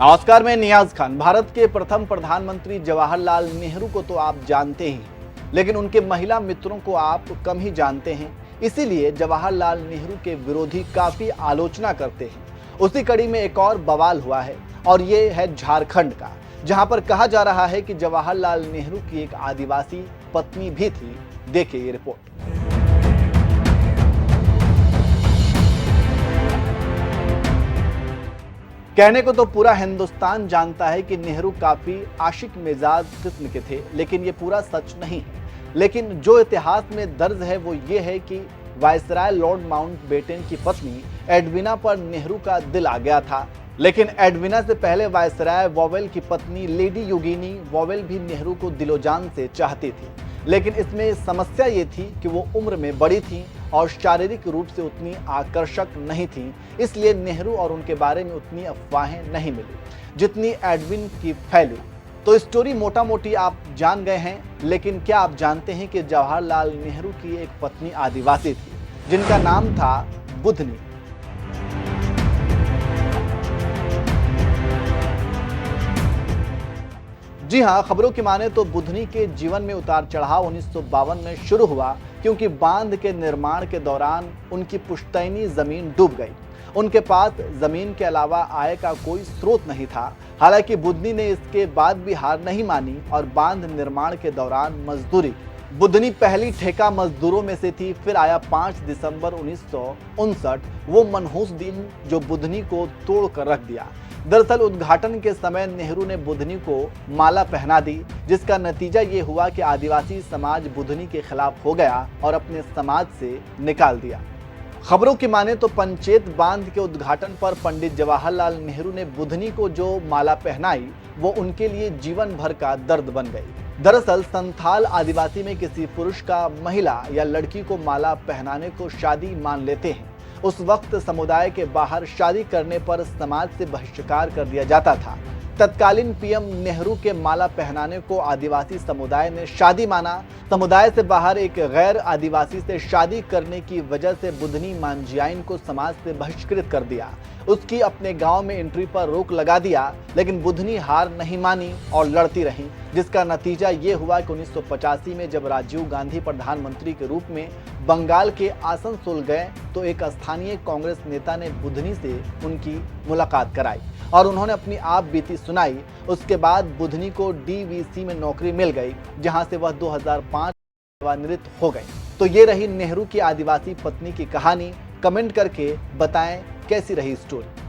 नमस्कार, मैं नियाज खान। भारत के प्रथम प्रधानमंत्री जवाहरलाल नेहरू को तो आप जानते ही, लेकिन उनके महिला मित्रों को आप कम ही जानते हैं। इसीलिए जवाहरलाल नेहरू के विरोधी काफी आलोचना करते हैं। उसी कड़ी में एक और बवाल हुआ है और ये है झारखंड का, जहां पर कहा जा रहा है कि जवाहरलाल नेहरू की एक आदिवासी पत्नी भी थी। देखिए ये रिपोर्ट। कहने को तो पूरा हिंदुस्तान जानता है कि नेहरू काफी आशिक मिजाज किस्म के थे, लेकिन ये पूरा सच नहीं है। लेकिन जो इतिहास में दर्ज है वो ये है कि वायसराय लॉर्ड माउंटबेटन की पत्नी एडविना पर नेहरू का दिल आ गया था। लेकिन एडविना से पहले वायसराय वॉवेल की पत्नी लेडी योगिनी वॉवेल भी नेहरू को दिलोजान से चाहती थी। लेकिन इसमें समस्या ये थी कि वो उम्र में बड़ी थी और शारीरिक रूप से उतनी आकर्षक नहीं थी। इसलिए नेहरू और उनके बारे में उतनी अफवाहें नहीं मिली जितनी एडविन की फैली। तो स्टोरी मोटा मोटी आप जान गए हैं, लेकिन क्या आप जानते हैं कि जवाहरलाल नेहरू की एक पत्नी आदिवासी थी जिनका नाम था बुधनी। जी हाँ, खबरों की माने तो बुधनी के जीवन में उतार चढ़ाव 1952 में शुरू हुआ, क्योंकि बांध के निर्माण के दौरान उनकी पुश्तैनी जमीन डूब गई। उनके पास जमीन के अलावा आय का कोई स्रोत नहीं था। हालांकि बुधनी ने इसके बाद भी हार नहीं मानी और बांध निर्माण के दौरान मजदूरी की। बुधनी पहली ठेका मजदूरों में से थी। फिर आया 5 दिसंबर 1959, वो मनहूस दिन जो बुधनी को तोड़ कर रख दिया। दरअसल उद्घाटन के समय नेहरू ने बुधनी को माला पहना दी, जिसका नतीजा ये हुआ कि आदिवासी समाज बुधनी के खिलाफ हो गया और अपने समाज से निकाल दिया। खबरों की माने तो पंचेत बांध के उद्घाटन पर पंडित जवाहरलाल नेहरू ने बुधनी को जो माला पहनाई वो उनके लिए जीवन भर का दर्द बन गई। दरअसल संथाल आदिवासी में किसी पुरुष का महिला या लड़की को माला पहनाने को शादी मान लेते हैं। उस वक्त समुदाय के बाहर शादी करने पर समाज से बहिष्कार कर दिया जाता था। तत्कालीन पीएम नेहरू के माला पहनाने को आदिवासी समुदाय ने शादी माना। समुदाय से बाहर एक गैर आदिवासी से शादी करने की वजह से बुधनी मांझियाइन को समाज से बहिष्कृत कर दिया। उसकी अपने गांव में एंट्री पर रोक लगा दिया। लेकिन बुधनी हार नहीं मानी और लड़ती रही, जिसका नतीजा ये हुआ कि 1985 में जब राजीव गांधी प्रधानमंत्री के रूप में बंगाल के आसनसोल गए तो एक स्थानीय कांग्रेस नेता ने बुधनी से उनकी मुलाकात कराई और उन्होंने अपनी आप बीती सुनाई। उसके बाद बुधनी को डीवीसी में नौकरी मिल गई, जहां से वह 2005 सेवानिवृत्त हो गई। तो ये रही नेहरू की आदिवासी पत्नी की कहानी। कमेंट करके बताएं कैसी रही स्टोरी।